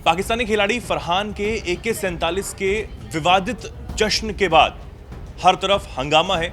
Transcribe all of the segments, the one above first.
पाकिस्तानी खिलाड़ी फरहान के AK-47 के विवादित जश्न के बाद हर तरफ हंगामा है।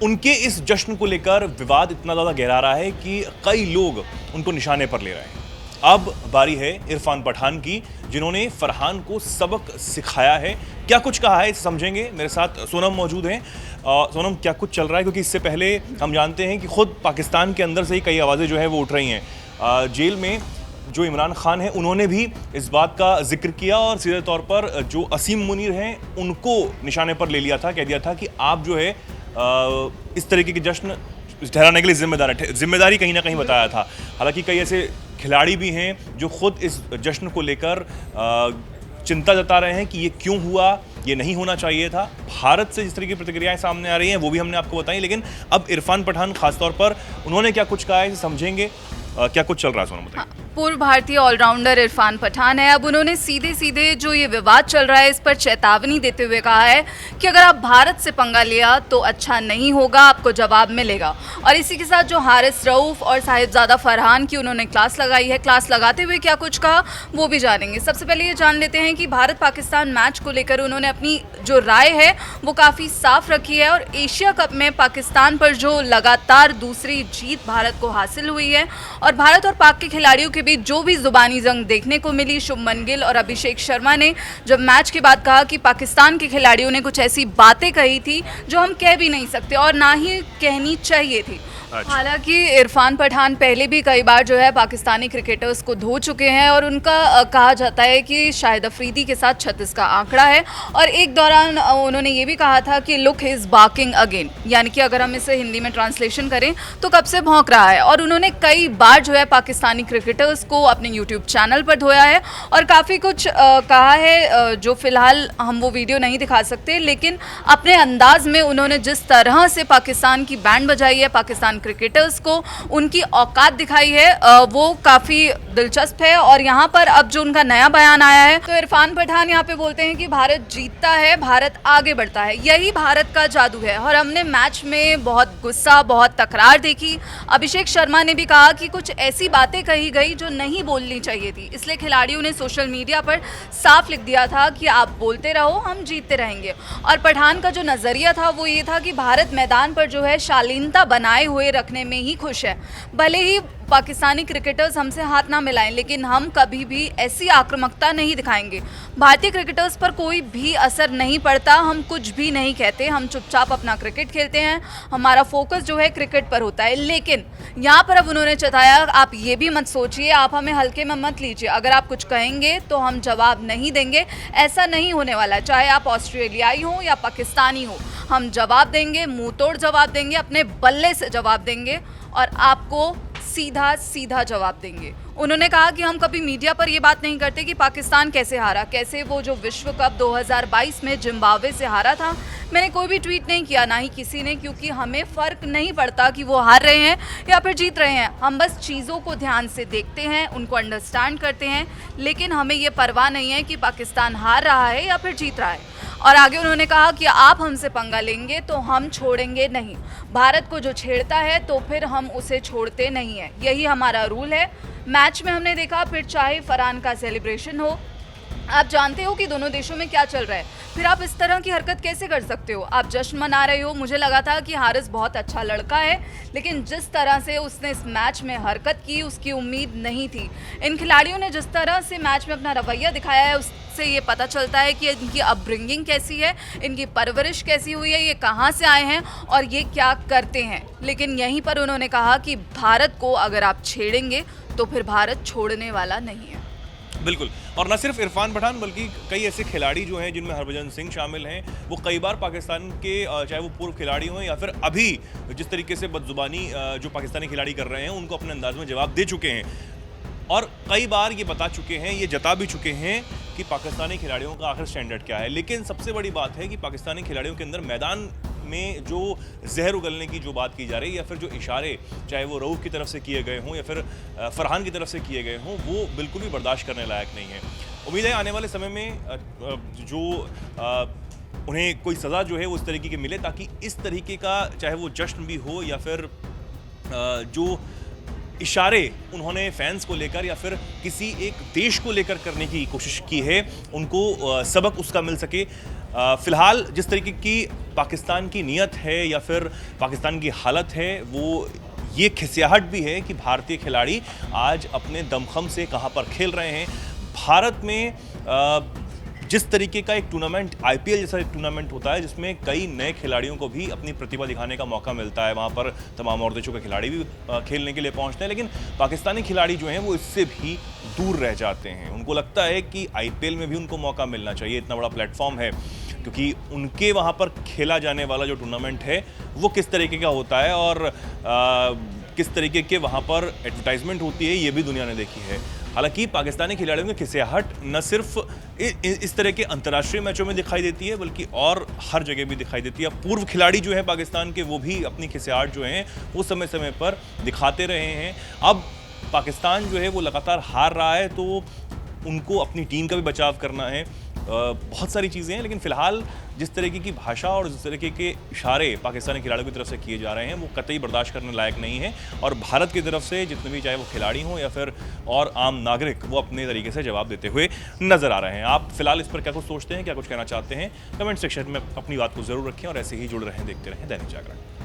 उनके इस जश्न को लेकर विवाद इतना ज़्यादा गहरा रहा है कि कई लोग उनको निशाने पर ले रहे हैं। अब बारी है इरफान पठान की, जिन्होंने फरहान को सबक सिखाया है। क्या कुछ कहा है इसे समझेंगे। मेरे साथ सोनम मौजूद हैं। सोनम, क्या कुछ चल रहा है? क्योंकि इससे पहले हम जानते हैं कि खुद पाकिस्तान के अंदर से ही कई आवाज़ें जो है वो उठ रही हैं। जेल में जो इमरान खान है उन्होंने भी इस बात का जिक्र किया और सीधे तौर पर जो असीम मुनीर हैं उनको निशाने पर ले लिया था, कह दिया था कि आप जो है इस तरीके के जश्न ठहराने के लिए जिम्मेदार है। जिम्मेदारी कहीं ना कहीं बताया था। हालांकि कई ऐसे खिलाड़ी भी हैं जो खुद इस जश्न को लेकर चिंता जता रहे हैं कि ये क्यों हुआ, ये नहीं होना चाहिए था। भारत से जिस तरह की प्रतिक्रियाएं सामने आ रही हैं वो भी हमने आपको बताई, लेकिन अब इरफान पठान खासतौर पर उन्होंने क्या कुछ कहा है इसे समझेंगे। क्या कुछ चल रहा है सोनम, बताइए। पूर्व भारतीय ऑलराउंडर इरफान पठान है। अब उन्होंने सीधे सीधे जो ये विवाद चल रहा है इस पर चेतावनी देते हुए कहा है कि अगर आप भारत से पंगा लिया तो अच्छा नहीं होगा, आपको जवाब मिलेगा। और इसी के साथ जो हारिस रऊफ और साहिबजादा फरहान की उन्होंने क्लास लगाई है, क्लास लगाते हुए क्या कुछ कहा वो भी जानेंगे। सबसे पहले ये जान लेते हैं कि भारत पाकिस्तान मैच को लेकर उन्होंने अपनी जो राय है वो काफ़ी साफ रखी है। और एशिया कप में पाकिस्तान पर जो लगातार दूसरी जीत भारत को हासिल हुई है और भारत और पाक के खिलाड़ियों के बीच जो भी जुबानी जंग देखने को मिली, शुभमन गिल और अभिषेक शर्मा ने जब मैच के बाद कहा कि पाकिस्तान के खिलाड़ियों ने कुछ ऐसी बातें कही थी जो हम कह भी नहीं सकते और ना ही कहनी चाहिए थी। हालांकि इरफान पठान पहले भी कई बार जो है पाकिस्तानी क्रिकेटर्स को धो चुके हैं और उनका कहा जाता है कि शाहिद अफरीदी के साथ 36 का आंकड़ा है। और एक दौरान उन्होंने ये भी कहा था कि लुक इज बार्किंग अगेन, यानी कि अगर हम इसे हिंदी में ट्रांसलेशन करें तो कब से भौंक रहा है। और उन्होंने कई बार जो है पाकिस्तानी क्रिकेटर्स को अपने यूट्यूब चैनल पर धोया है और काफ़ी कुछ कहा है जो फिलहाल हम वो वीडियो नहीं दिखा सकते, लेकिन अपने अंदाज में उन्होंने जिस तरह से पाकिस्तान की बैंड बजाई है, पाकिस्तान क्रिकेटर्स को उनकी औकात दिखाई है, वो काफ़ी दिलचस्प है। और यहाँ पर अब जो उनका नया बयान आया है तो इरफान पठान यहाँ पे बोलते हैं कि भारत जीतता है, भारत आगे बढ़ता है, यही भारत का जादू है। और हमने मैच में बहुत गुस्सा, बहुत तकरार देखी। अभिषेक शर्मा ने भी कहा कि कुछ ऐसी बातें कही गई जो नहीं बोलनी चाहिए थी, इसलिए खिलाड़ियों ने सोशल मीडिया पर साफ लिख दिया था कि आप बोलते रहो, हम जीतते रहेंगे। और पठान का जो नज़रिया था वो ये था कि भारत मैदान पर जो है शालीनता बनाए हुए रखने में ही खुश है। भले ही पाकिस्तानी क्रिकेटर्स हमसे हाथ ना मिलाएं, लेकिन हम कभी भी ऐसी आक्रामकता नहीं दिखाएंगे। भारतीय क्रिकेटर्स पर कोई भी असर नहीं पड़ता, हम कुछ भी नहीं कहते, हम चुपचाप अपना क्रिकेट खेलते हैं, हमारा फोकस जो है क्रिकेट पर होता है। लेकिन यहाँ पर अब उन्होंने चताया, आप ये भी मत सोचिए, आप हमें हल्के में मत लीजिए, अगर आप कुछ कहेंगे तो हम जवाब नहीं देंगे, ऐसा नहीं होने वाला। चाहे आप ऑस्ट्रेलियाई हो या पाकिस्तानी हो, हम जवाब देंगे, मुंह तोड़ जवाब देंगे, अपने बल्ले से जवाब देंगे और आपको सीधा सीधा जवाब देंगे। उन्होंने कहा कि हम कभी मीडिया पर ये बात नहीं करते कि पाकिस्तान कैसे हारा, कैसे वो जो विश्व कप 2022 में जिम्बाब्वे से हारा था। मैंने कोई भी ट्वीट नहीं किया, ना ही किसी ने, क्योंकि हमें फ़र्क नहीं पड़ता कि वो हार रहे हैं या फिर जीत रहे हैं। हम बस चीज़ों को ध्यान से देखते हैं, उनको अंडरस्टैंड करते हैं, लेकिन हमें ये परवाह नहीं है कि पाकिस्तान हार रहा है या फिर जीत रहा है। और आगे उन्होंने कहा कि आप हमसे पंगा लेंगे तो हम छोड़ेंगे नहीं, भारत को जो छेड़ता है तो फिर हम उसे छोड़ते नहीं हैं, यही हमारा रूल है। मैच में हमने देखा, फिर चाहे फरहान का सेलिब्रेशन हो, आप जानते हो कि दोनों देशों में क्या चल रहा है, फिर आप इस तरह की हरकत कैसे कर सकते हो? आप जश्न मना रहे हो। मुझे लगा था कि हारिस बहुत अच्छा लड़का है, लेकिन जिस तरह से उसने इस मैच में हरकत की उसकी उम्मीद नहीं थी। इन खिलाड़ियों ने जिस तरह से मैच में अपना रवैया दिखाया है उससे ये पता चलता है कि इनकी अपब्रिंगिंग कैसी है, इनकी परवरिश कैसी हुई है, ये कहाँ से आए हैं और ये क्या करते हैं। लेकिन यहीं पर उन्होंने कहा कि भारत को अगर आप छेड़ेंगे तो फिर भारत छोड़ने वाला नहीं है। बिल्कुल। और न सिर्फ इरफान पठान बल्कि कई ऐसे खिलाड़ी जो हैं जिनमें हरभजन सिंह शामिल हैं, वो कई बार पाकिस्तान के चाहे वो पूर्व खिलाड़ी हों या फिर अभी जिस तरीके से बदजुबानी जो पाकिस्तानी खिलाड़ी कर रहे हैं उनको अपने अंदाज में जवाब दे चुके हैं और कई बार ये बता चुके हैं, ये जता भी चुके हैं कि पाकिस्तानी खिलाड़ियों का आखिर स्टैंडर्ड क्या है। लेकिन सबसे बड़ी बात है कि पाकिस्तानी खिलाड़ियों के अंदर मैदान में जो जहर उगलने की जो बात की जा रही है या फिर जो इशारे चाहे वो रऊफ की तरफ से किए गए हों या फिर फरहान की तरफ से किए गए हों, वो बिल्कुल भी बर्दाश्त करने लायक नहीं है। उम्मीद है आने वाले समय में जो उन्हें कोई सज़ा जो है वो इस तरीके की मिले ताकि इस तरीके का चाहे वो जश्न भी हो या फिर जो इशारे उन्होंने फैंस को लेकर या फिर किसी एक देश को लेकर करने की कोशिश की है, उनको सबक उसका मिल सके। फिलहाल जिस तरीके की पाकिस्तान की नीयत है या फिर पाकिस्तान की हालत है, वो ये खिसियाहट भी है कि भारतीय खिलाड़ी आज अपने दमखम से कहाँ पर खेल रहे हैं। भारत में जिस तरीके का एक टूर्नामेंट, आईपीएल जैसा एक टूर्नामेंट होता है जिसमें कई नए खिलाड़ियों को भी अपनी प्रतिभा दिखाने का मौका मिलता है, वहाँ पर तमाम और देशों के खिलाड़ी भी खेलने के लिए पहुँचते हैं, लेकिन पाकिस्तानी खिलाड़ी जो हैं वो इससे भी दूर रह जाते हैं। उनको लगता है कि आईपीएल में भी उनको मौका मिलना चाहिए, इतना बड़ा प्लेटफॉर्म है, क्योंकि उनके वहाँ पर खेला जाने वाला जो टूर्नामेंट है वो किस तरीके का होता है और किस तरीके के वहाँ पर एडवर्टाइजमेंट होती है, ये भी दुनिया ने देखी है। हालांकि पाकिस्तानी खिलाड़ियों की खिसियाहट न सिर्फ इस तरह के अंतर्राष्ट्रीय मैचों में दिखाई देती है, बल्कि और हर जगह भी दिखाई देती है। पूर्व खिलाड़ी जो है पाकिस्तान के, वो भी अपनी खिसियाहट जो है वो समय समय पर दिखाते रहे हैं। अब पाकिस्तान जो है वो लगातार हार रहा है, तो उनको अपनी टीम का भी बचाव करना है। बहुत सारी चीज़ें हैं, लेकिन फिलहाल जिस तरीके की भाषा और जिस तरीके के इशारे पाकिस्तानी खिलाड़ियों की तरफ से किए जा रहे हैं वो कतई बर्दाश्त करने लायक नहीं है। और भारत की तरफ से जितने भी, चाहे वो खिलाड़ी हों या फिर और आम नागरिक, वो अपने तरीके से जवाब देते हुए नजर आ रहे हैं। आप फिलहाल इस पर क्या कुछ सोचते हैं, क्या कुछ कहना चाहते हैं, कमेंट सेक्शन में अपनी बात को जरूर रखें और ऐसे ही जुड़ रहें, देखते रहें दैनिक जागरण।